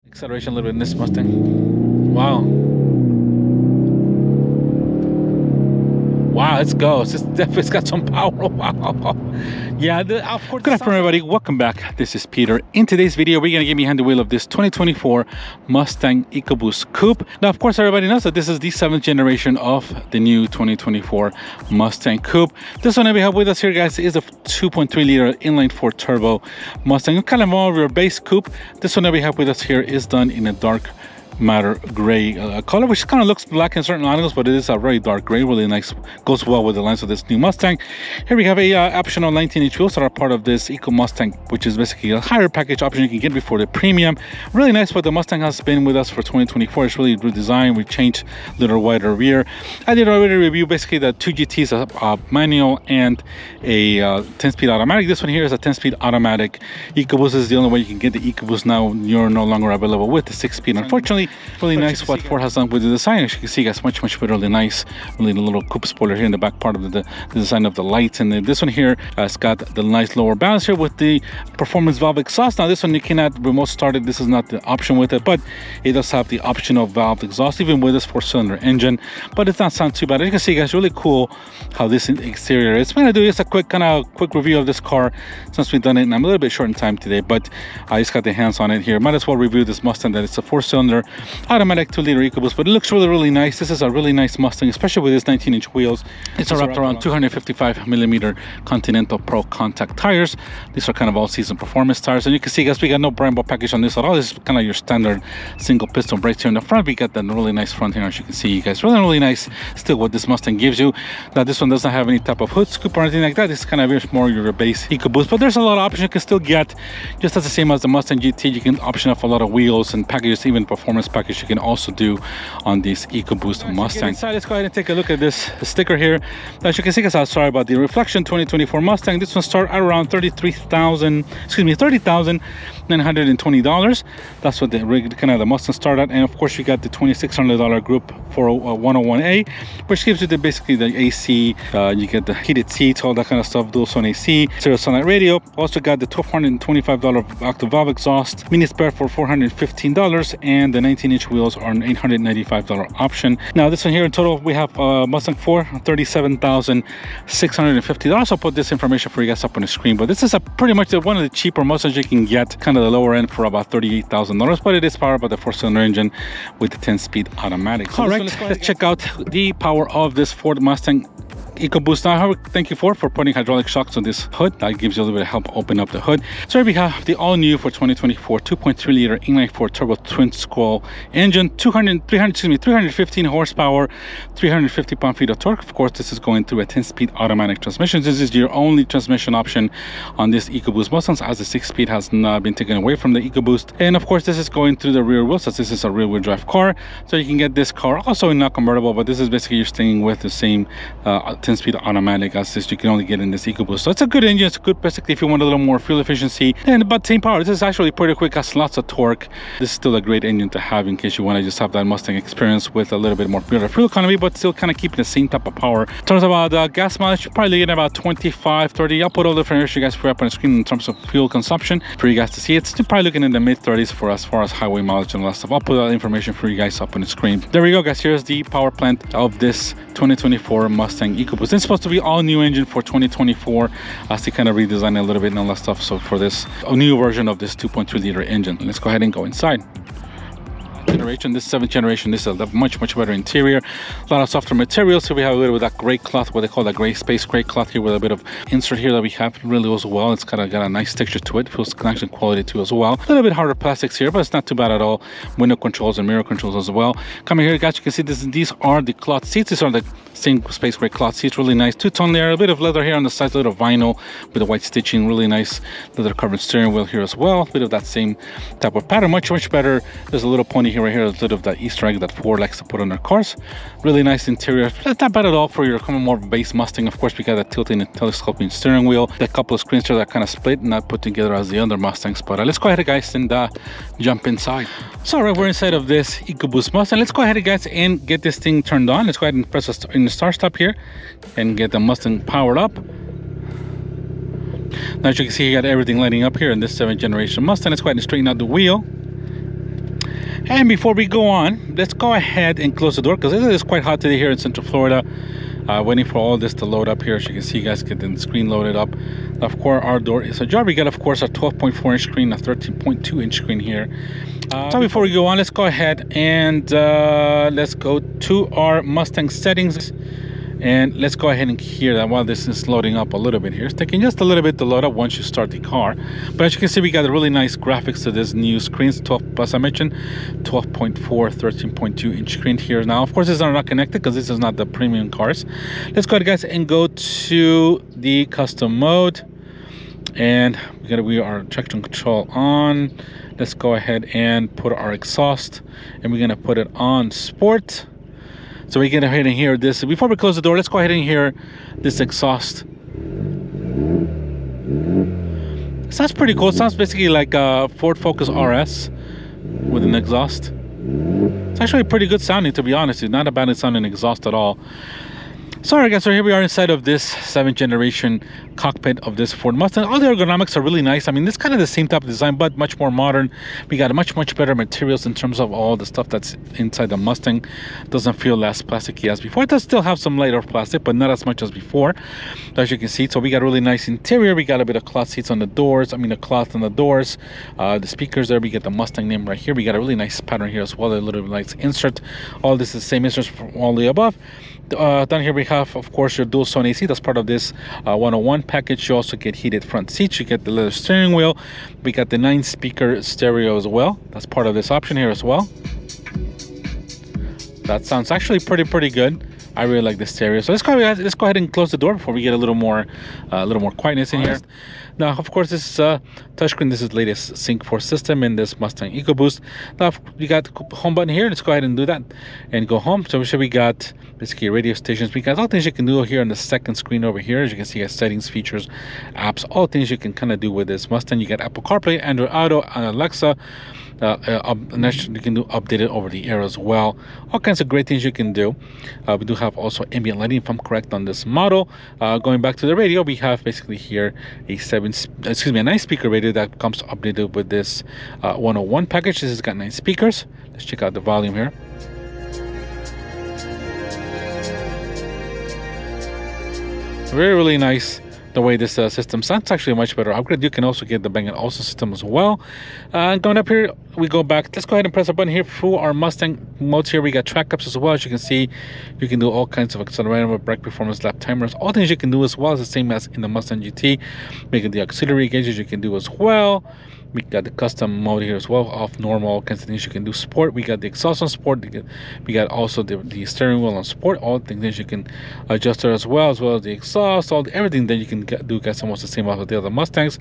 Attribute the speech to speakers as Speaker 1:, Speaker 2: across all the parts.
Speaker 1: Acceleration a little bit in this Mustang. Wow, let's go. It's definitely got some power. Wow. Yeah, of course. Good afternoon, everybody. Welcome back. This is Peter. In today's video, we're going to get behind the wheel of this 2024 Mustang Ecoboost Coupe. Now, of course, everybody knows that this is the 7th generation of the new 2024 Mustang Coupe. This one that we have with us here, guys, is a 2.3-liter inline-4 turbo Mustang. Kind of more of your base coupe. This one that we have with us here is done in a dark matter gray color, which kind of looks black in certain angles, but it is a very dark gray. Really nice, goes well with the lines of this new Mustang. Here we have a optional 19-inch wheels that are part of this Eco Mustang, which is basically a higher package option you can get before the premium. Really nice. But the Mustang has been with us for 2024. It's really redesigned. We changed a little wider rear. I did already review basically the two GTs, a manual and a 10-speed automatic. This one here is a 10-speed automatic. Ecoboost is the only way you can get the Ecoboost now. You're no longer available with the 6-speed, unfortunately. Really nice what Ford has done with the design. As you can see, guys, much really nice. Really, the little coupe spoiler here in the back part of the design of the lights. And then this one here has got the nice lower balance here with the performance valve exhaust. Now this one you cannot remote start it. This is not the option with it, but it does have the optional valve exhaust even with this 4-cylinder engine. But it does not sound too bad. As you can see, guys, really cool how this exterior is. I'm gonna do just a quick review of this car since we've done it, and I'm a little bit short in time today, but I just got the hands on it here. Might as well review this Mustang. That it's a 4-cylinder automatic 2-liter Ecoboost, but it looks really nice. This is a really nice Mustang, especially with its 19-inch wheels. It's wrapped around 255mm Continental Pro contact tires. These are kind of all-season performance tires, and you can see, guys, we got no Brembo package on this at all. This is kind of your standard single piston brakes here in the front. We got that really nice front here, as you can see, you guys. Really nice still what this Mustang gives you. Now this one doesn't have any type of hood scoop or anything like that. It's kind of more your base Ecoboost, but there's a lot of options you can still get, just as the same as the Mustang GT. You can option up a lot of wheels and packages, even performance package you can also do on this Ecoboost Mustang. Inside, let's go ahead and take a look at this sticker here. As you can see, guys, I'm sorry about the reflection. 2024 Mustang. This one starts at around $30,920. That's what the kind of the Mustang started at. And of course, you got the $2,600 Group 101A, which gives you basically the AC. You get the heated seats, all that kind of stuff. Dual zone AC, stereo sunlight radio. Also got the $1,225 octave valve exhaust, mini spare for $415, and the 19-inch wheels are an $895 option. Now this one here in total we have Mustang 4 $37,650. I'll put this information for you guys up on the screen, but this is pretty much one of the cheaper Mustangs you can get, kind of the lower end, for about $38,000, but it is powered by the 4-cylinder engine with the 10-speed automatic. So all right, let's check out the power of this Ford Mustang Ecoboost. Now, thank you for putting hydraulic shocks on this hood. That gives you a little bit of help open up the hood. So here we have the all-new for 2024 2.3-liter inline-4 turbo twin-scroll engine, 315 horsepower, 350 pound-feet of torque. Of course, this is going through a 10-speed automatic transmission. This is your only transmission option on this Ecoboost Mustangs, as the 6-speed has not been taken away from the Ecoboost. And of course, this is going through the rear wheels, as this is a rear-wheel drive car. So you can get this car also not convertible, but this is basically you're staying with the same 10-speed automatic as this you can only get in this Ecoboost. So it's a good engine. It's good basically if you want a little more fuel efficiency, and but same power. This is actually pretty quick, has lots of torque. This is still a great engine to have in case you want to just have that Mustang experience with a little bit more better fuel economy, but still kind of keeping the same type of power. In terms of gas mileage, you're probably getting about 25-30. I'll put all the information you guys up on the screen in terms of fuel consumption for you guys to see. It's still probably looking in the mid-30s for as far as highway mileage and all that stuff. I'll put all the information for you guys up on the screen. There we go, guys. Here's the power plant of this 2024 Mustang Ecoboost. It's supposed to be all new engine for 2024, as they kind of redesign a little bit and all that stuff. So for this new version of this 2.3-liter engine, let's go ahead and go inside. Generation, this 7th generation, this is a much better interior, a lot of softer materials. So we have a little bit of that gray cloth, what they call that gray space gray cloth here, with a bit of insert here that we have. It really goes well. It's kind of got a nice texture to it, feels connection quality too as well. A little bit harder plastics here, but it's not too bad at all. Window controls and mirror controls as well. Coming here, guys, you can see these are the cloth seats. These are the same space gray cloth seats. Really nice two-tone layer, a bit of leather here on the sides, a little vinyl with the white stitching. Really nice leather covered steering wheel here as well. A bit of that same type of pattern, much better. There's a little pony here right here, a little of that Easter egg that Ford likes to put on their cars. Really nice interior. Not bad at all for your kind of more base Mustang. Of course, we got that tilting and telescoping steering wheel. A couple of screens here that kind of split, not put together as the other Mustangs. But let's go ahead, guys, and jump inside. So all right, we're inside of this Ecoboost Mustang. Let's go ahead, guys, and get this thing turned on. Let's go ahead and press in the start stop here and get the Mustang powered up. Now, as you can see, you got everything lighting up here in this 7th generation Mustang. Let's go ahead and straighten out the wheel. And before we go on, let's go ahead and close the door, because it is quite hot today here in Central Florida. Waiting for all this to load up here. As you can see, you guys get the screen loaded up. Of course, our door is ajar. We got, of course, a 12.4 inch screen, a 13.2 inch screen here. So before we go on, let's go ahead and let's go to our Mustang settings. And let's go ahead and hear that while this is loading up a little bit here. It's taking just a little bit to load up once you start the car. But as you can see, we got a really nice graphics to this new screens. 12, as I mentioned, 12.4, 13.2 inch screen here. Now, of course, these are not connected because this is not the premium cars. Let's go ahead, guys, and go to the custom mode. And we are traction control on. Let's go ahead and put our exhaust. And we're going to put it on sport. So we can go ahead and hear this. Before we close the door, let's go ahead and hear this exhaust. It sounds pretty cool. It sounds basically like a Ford Focus RS with an exhaust. It's actually pretty good sounding, to be honest. It's not a bad sounding exhaust at all. So alright guys, so here we are inside of this 7th generation cockpit of this Ford Mustang. All the ergonomics are really nice. I mean, this kind of the same type of design, but much more modern. We got much better materials in terms of all the stuff that's inside the Mustang. Doesn't feel as plasticky as before. It does still have some layer of plastic, but not as much as before, as you can see. So we got a really nice interior. We got a bit of cloth seats on the doors. I mean, a cloth on the doors. The speakers there. We get the Mustang name right here. We got a really nice pattern here as well. A little nice insert. All this is the same insert from all the above. Down here we have, of course, your dual zone AC. That's part of this 101 package. You also get heated front seats. You get the leather steering wheel. We got the 9-speaker stereo as well. That's part of this option here as well. That sounds actually pretty good. I really like the stereo. So let's go ahead and close the door before we get a little more quietness in here. Now, of course, this is a touchscreen. This is the latest Sync 4 system in this Mustang Ecoboost. Now, we got the home button here. Let's go ahead and do that and go home. So we got basically radio stations. We got all things you can do here on the second screen over here. As you can see, you got settings, features, apps, all things you can kind of do with this Mustang. You got Apple CarPlay, Android Auto, and Alexa. You can do update it over the air as well. All kinds of great things you can do. We do have also ambient lighting, if I'm correct, on this model. Going back to the radio, we have basically here a 9-speaker radio that comes updated with this 101 package. This has got 9 speakers. Let's check out the volume here. Really nice the way this system sounds. Actually a much better upgrade. You can also get the Bang & Olufsen system as well. Going up here, we go back. Let's go ahead and press a button here for our Mustang modes here. We got track ups as well. As you can see, you can do all kinds of accelerometer, brake performance, lap timers, all things you can do as well. It's the same as in the Mustang GT. Making the auxiliary gauges you can do as well. We got the custom mode here as well, off, normal, all kinds of things you can do. Sport, we got the exhaust on sport. We got also the steering wheel on sport, all things you can adjust there as well as the exhaust, everything that you can do, guys, almost the same as the other Mustangs.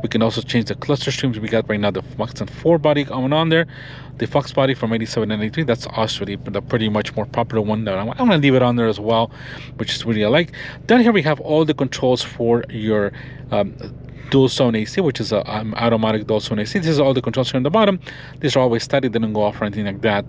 Speaker 1: We can also change the cluster streams. We got right now the Mustang 4 body going on there, the Fox body from 87 and 83. That's actually the pretty much more popular one. That I'm going to leave it on there as well, which is really I like. Down here we have all the controls for your dual zone AC, which is a automatic dual zone AC. This is all the controls here on the bottom. These are always static, they don't go off or anything like that,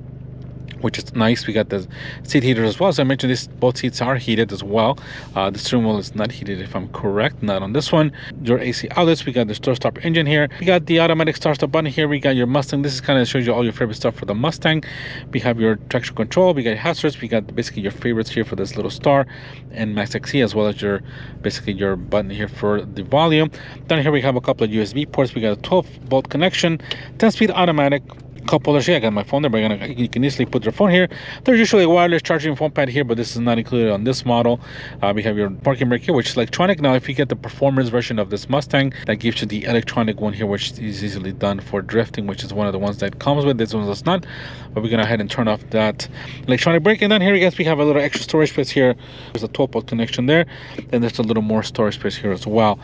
Speaker 1: which is nice. We got the seat heaters as well. As I mentioned, both seats are heated as well. The steering wheel is not heated, if I'm correct, not on this one. Your AC outlets, we got the start engine here. We got the automatic start button here. We got your Mustang. This is kind of shows you all your favorite stuff for the Mustang. We have your traction control. We got hazards. We got basically your favorites here for this little star and Max XC, as well as your basically your button here for the volume. Down here we have a couple of USB ports. We got a 12-volt connection, 10-speed automatic. Cup holders here. I got my phone there, but you can easily put your phone here. There's usually a wireless charging phone pad here, but this is not included on this model. We have your parking brake here, which is electronic. Now, if you get the performance version of this Mustang, that gives you the electronic one here, which is easily done for drifting, which is one of the ones that comes with. This one does not, but we're gonna go ahead and turn off that electronic brake. And then here, guys, we have a little extra storage space here. There's a 12-volt connection there, and there's a little more storage space here as well.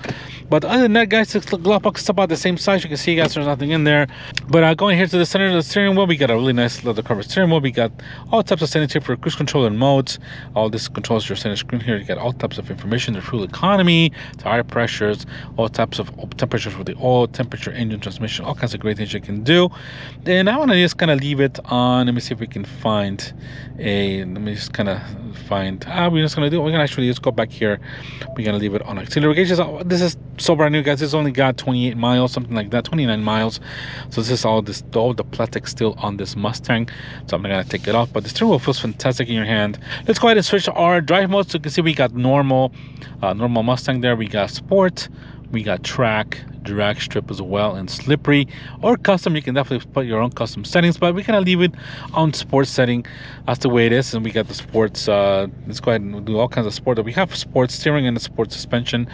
Speaker 1: But other than that, guys, this glove box is about the same size. You can see, guys, there's nothing in there. But going here to the center of the steering wheel, we got a really nice leather covered steering wheel. We got all types of settings here for cruise control and modes. All this controls your center screen here. You got all types of information, the fuel economy, tire pressures, all types of temperatures for the oil, temperature, engine, transmission, all kinds of great things you can do. And I want to just kind of leave it on. Let me see if we can find we're just gonna actually just go back here. We're gonna leave it on auxiliary gauges. This is so brand new, guys. It's only got 28 miles, something like that, 29 miles. So this is all the plastic still on this Mustang, so I'm not gonna take it off, but the steering wheel feels fantastic in your hand. Let's go ahead and switch our drive modes. So you can see we got normal Mustang there, we got sport, we got track, drag strip as well, and slippery or custom. You can definitely put your own custom settings, but we're gonna leave it on sports setting. That's the way it is. And we got the sports, let's go ahead and do all kinds of sport. We have sports steering and the sports suspension,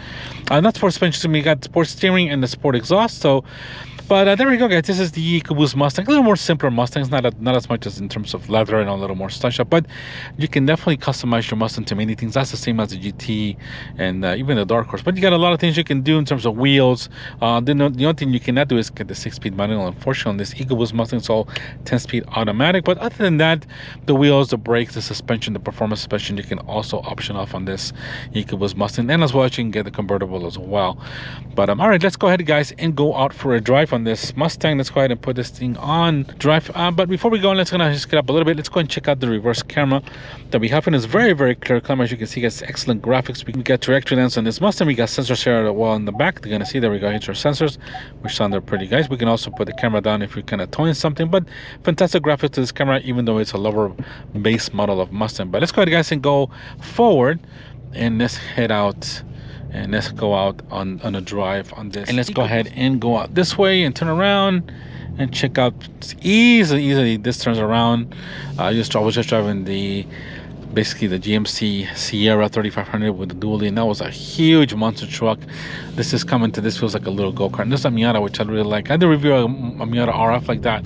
Speaker 1: not sports suspension, we got sports steering and the sport exhaust. So but there we go, guys. This is the Ecobost Mustang. A little more simpler Mustangs, not as much as in terms of leather and a little more stylish up. But you can definitely customize your Mustang to many things. That's the same as the GT and even the Dark Horse. But you got a lot of things you can do in terms of wheels. The only thing you cannot do is get the 6-speed manual. Unfortunately, on this Ecobost Mustang, it's all 10-speed automatic. But other than that, the wheels, the brakes, the suspension, the performance suspension, you can also option off on this Ecobost Mustang. And as well as you can get the convertible as well. But all right, let's go ahead, guys, and go out for a drive on this Mustang. Let's go ahead and put this thing on drive. But before we go on, let's just get up a little bit. Let's go and check out the reverse camera that we have, and it's very, very clear camera. As you can see, it's excellent graphics. We got trajectory lens on this Mustang. We got sensors here as well in the back. You're gonna see, there we go, hit your sensors, which sound pretty guys. We can also put the camera down if you're kind of towing something, but fantastic graphics to this camera, even though it's a lower base model of Mustang. But let's go ahead, guys, and go forward, and let's head out. And let's go out on a drive on this. And let's go ahead and go out this way and turn around and check out easily. This turns around. I was just driving basically the GMC Sierra 3500 with the dually, and that was a huge monster truck. This is coming to this, feels like a little go-kart. And this is a Miata, which I really like. I did review a Miata RF like that.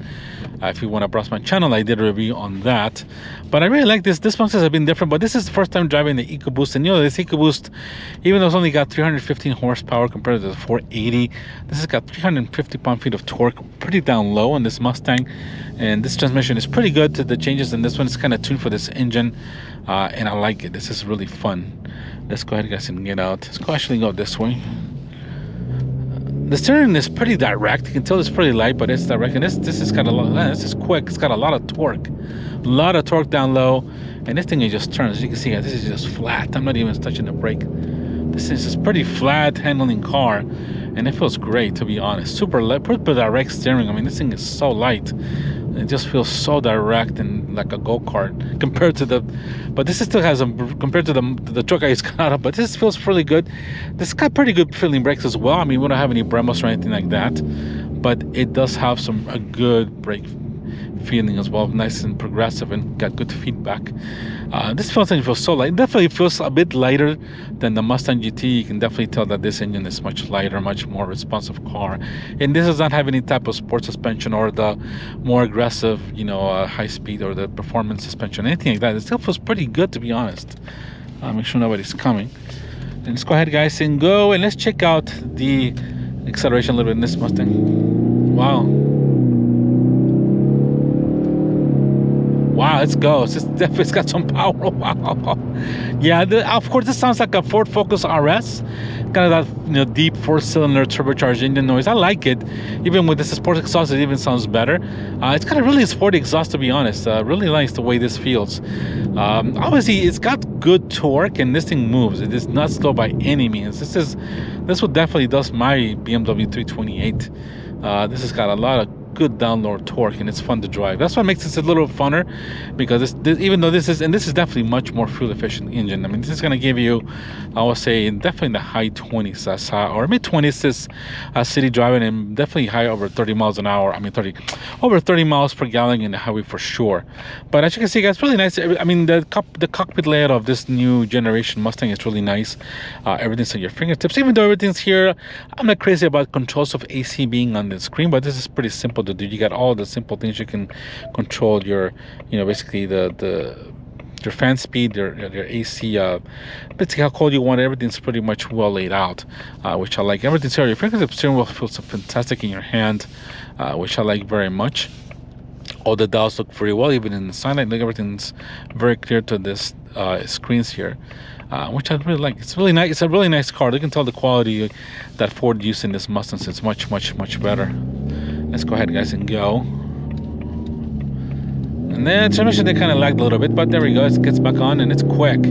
Speaker 1: If you want to browse my channel, I did a review on that. But I really like this. This Mustang has been different, but this is the first time driving the Ecobost. And you know, this Ecobost, even though it's only got 315 horsepower compared to the 480, this has got 350 pound-feet of torque, pretty down low on this Mustang. And this transmission is pretty good to the changes in this one. It's kind of tuned for this engine, and I like it. This is really fun. Let's go ahead, guys, and get out. Let's go actually go this way. The steering is pretty direct. You can tell it's pretty light, but it's direct. And this is got a lot. This is quick. It's got a lot of torque, down low. And this thing is just turns. As you can see, this is just flat. I'm not even touching the brake. This is just pretty flat handling car, and it feels great, to be honest. Super light, pretty direct steering. I mean, this thing is so light. It just feels so direct and like a go-kart compared to the, but this still has compared to the truck I just got up, but this feels really good. This got pretty good feeling brakes as well. I mean, we don't have any Brembo's or anything like that, but it does have a good brake feeling as well, nice and progressive, and got good feedback. This feels so light. It definitely feels a bit lighter than the Mustang GT. You can definitely tell that this engine is much lighter, much more responsive car, and this does not have any type of sport suspension or the more aggressive, high speed or the performance suspension, anything like that. It still feels pretty good, to be honest. Make sure nobody's coming. And let's go ahead, guys, and go, and let's check out the acceleration a little bit in this Mustang. Wow, let's go. It's got some power. Wow. Yeah, of course, this sounds like a Ford Focus RS. Kind of that deep 4-cylinder turbocharged engine noise. I like it. Even with this sports exhaust, it even sounds better. It's got a really sporty exhaust, to be honest. Really nice the way this feels. Obviously, it's got good torque, and this thing moves. It is not slow by any means. This would definitely does my BMW 328. This has got a lot of good down low torque, and it's fun to drive. That's what makes this a little funner, because even though this is definitely much more fuel efficient engine. I mean, this is going to give you, I would say, definitely in the high 20s or mid 20s city driving, and definitely high over 30 miles an hour. I mean, over 30 miles per gallon in the highway for sure. But as you can see, guys, really nice. I mean, the cockpit layout of this new generation Mustang is really nice. Everything's at your fingertips, even though everything's here. I'm not crazy about controls of AC being on the screen, but this is pretty simple to do. You got all the simple things you can control your, basically your fan speed, your AC, basically how cold you want. Everything's pretty much well laid out, which I like. Everything's here. Your fingertip steering wheel feels fantastic in your hand, which I like very much. All the dials look very well, even in the sunlight. Like, everything's very clear to this screens here, which I really like. It's really nice. It's a really nice car. You can tell the quality that Ford used in this Mustang. So it's much better. Let's go ahead, guys, and go. And then transmission, they kind of lagged a little bit, but there we go. It gets back on, and it's quick.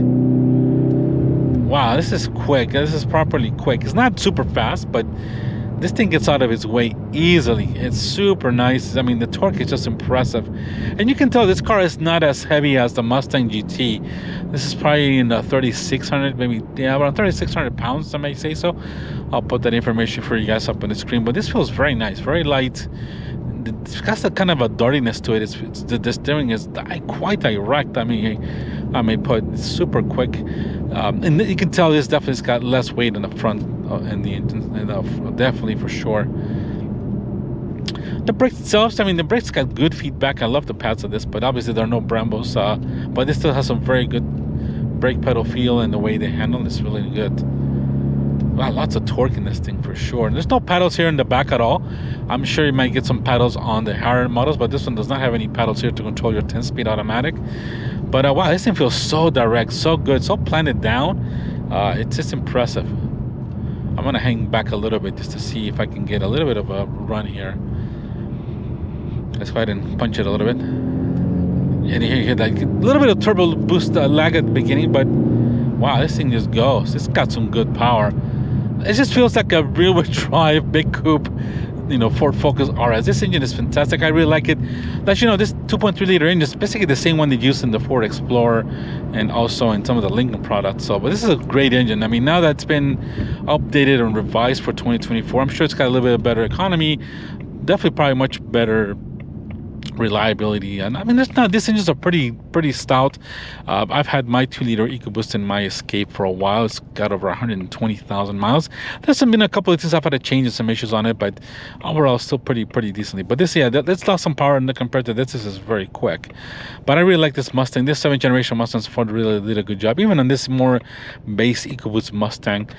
Speaker 1: Wow, this is quick. This is properly quick. It's not super fast, but This thing gets out of its way easily. It's super nice. I mean, the torque is just impressive. And you can tell this car is not as heavy as the Mustang GT. This is probably in the 3,600, maybe, yeah, around 3,600 pounds, I may say so. I'll put that information for you guys up on the screen. But this feels very nice, very light. It's got a kind of a dirtiness to it. The steering is quite direct. I mean, I may put it's super quick. And you can tell this definitely's got less weight in the front and the engine, definitely for sure. The brakes itself, I mean, the brakes got good feedback. I love the pads of this, but obviously there are no Brembos. But this still has some very good brake pedal feel, and the way they handle is really good. Wow, lots of torque in this thing for sure. And there's no paddles here in the back at all. I'm sure you might get some paddles on the higher models, but this one does not have any paddles here to control your 10-speed automatic. But wow, this thing feels so direct, so good, so planted down. It's just impressive. I'm gonna hang back a little bit just to see if I can get a little bit of a run here. Let's go ahead and punch it a little bit. And you hear that little bit of turbo boost lag at the beginning, but wow, this thing just goes. It's got some good power. It just feels like a rear-wheel drive big coupe, you know, Ford Focus RS. This engine is fantastic. I really like it. That, you know, this 2.3 liter engine is basically the same one they used in the Ford Explorer and also in some of the Lincoln products. So, but this is a great engine. I mean, now that it's been updated and revised for 2024, I'm sure it's got a little bit better economy. Definitely probably much better reliability. And I mean, this engines are pretty stout. I've had my 2-liter Ecoboost in my Escape for a while. It's got over 120,000 miles. There's been a couple of things I've had to change and some issues on it, but overall still pretty decently. But this, yeah, that's lost some power compared to this. This is very quick. But I really like this Mustang. This 7th generation Mustang Ford really did a good job. Even on this more base Ecoboost Mustang,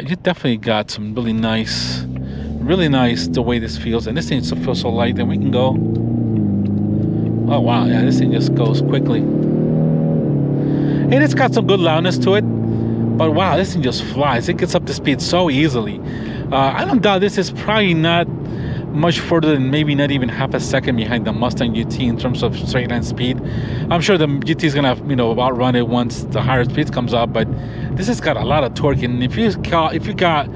Speaker 1: you definitely got some really nice the way this feels. And this thing still feels so light, and we can go. Oh wow, yeah, this thing just goes quickly. And it's got some good loudness to it. But wow, this thing just flies. It gets up to speed so easily. I don't doubt this is probably not much further than maybe not even half a second behind the Mustang GT in terms of straight line speed. I'm sure the GT is gonna, you know, outrun it once the higher speed comes up. But this has got a lot of torque, and if you got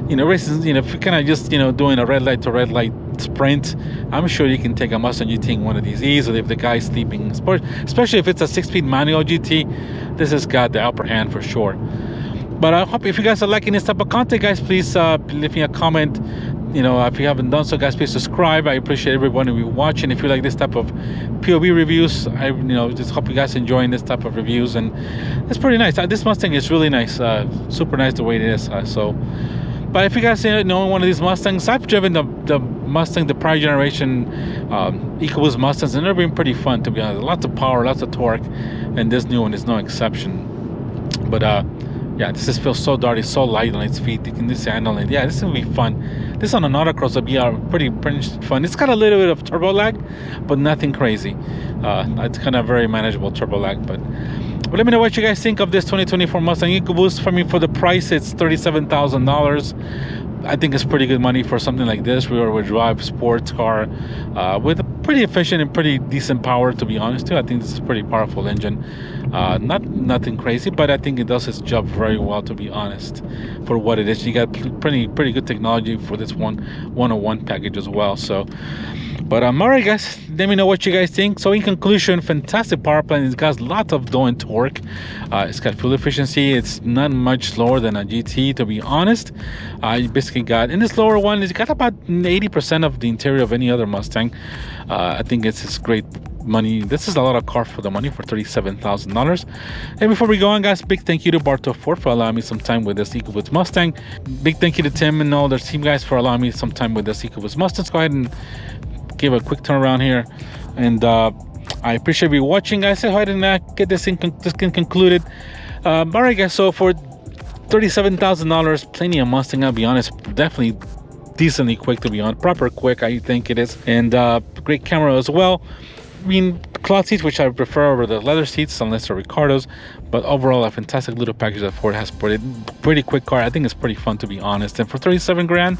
Speaker 1: you know, races, you know, if you're kind of just, you know, doing a red light to red light sprint, I'm sure you can take a Mustang GT in one of these easily if the guy's sleeping. Especially if it's a 6-speed manual GT, this has got the upper hand for sure. But I hope if you guys are liking this type of content, guys, please leave me a comment. You know, if you haven't done so, guys, please subscribe. I appreciate everyone who is watching. If you like this type of POV reviews, I, you know, just hope you guys enjoying this type of reviews. And it's pretty nice. This Mustang is really nice, super nice the way it is. But if you guys know one of these Mustangs, I've driven the Mustang, the prior generation Ecoboost Mustangs, and they're been pretty fun, to be honest. Lots of power, lots of torque, and this new one is no exception. But yeah, this just feels so dirty, so light on its feet. You can just handle it. Yeah, this will be fun. This on an autocross will be pretty fun. It's got a little bit of turbo lag, but nothing crazy. It's kind of very manageable turbo lag. But let me know what you guys think of this 2024 Mustang Ecoboost. For me, for the price, it's $37,000. I think it's pretty good money for something like this, rear-wheel drive sports car with a pretty efficient and pretty decent power, to be honest too. I think this is a pretty powerful engine. Nothing crazy, but I think it does its job very well, to be honest, for what it is. You got pretty good technology for this 101 package as well. So, but alright guys, let me know what you guys think. So in conclusion, fantastic power plant. It's got lots of doing torque. It's got fuel efficiency. It's not much slower than a GT, to be honest. You basically got, in this lower one, it's got about 80% of the interior of any other Mustang. I think it's great money. This is a lot of car for the money for $37,000. And before we go on, guys, big thank you to Bartow Ford for allowing me some time with this Ecoboost Mustang. Big thank you to Tim and all their team guys for allowing me some time with this Ecoboost Mustang. Let's go ahead and give a quick turnaround here, and I appreciate you watching, guys. Go ahead and get this thing concluded. All right, guys. So for $37,000, plenty of Mustang. I'll be honest, definitely decently quick, to be honest, proper quick. I think it is, and great camera as well. mean, cloth seats, which I prefer over the leather seats, unless they're Ricardo's. But overall, a fantastic little package that Ford has put in. Pretty quick car. I think it's pretty fun, to be honest. And for 37 grand,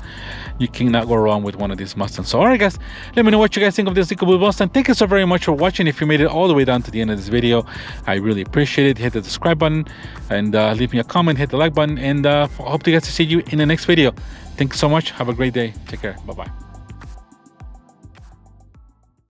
Speaker 1: you cannot go wrong with one of these Mustangs. So, all right, guys, let me know what you guys think of this Ecoboost Mustang. Thank you so very much for watching. If you made it all the way down to the end of this video, I really appreciate it. Hit the subscribe button and leave me a comment. Hit the like button. And I hope to get to see you in the next video. Thank you so much. Have a great day. Take care. Bye-bye.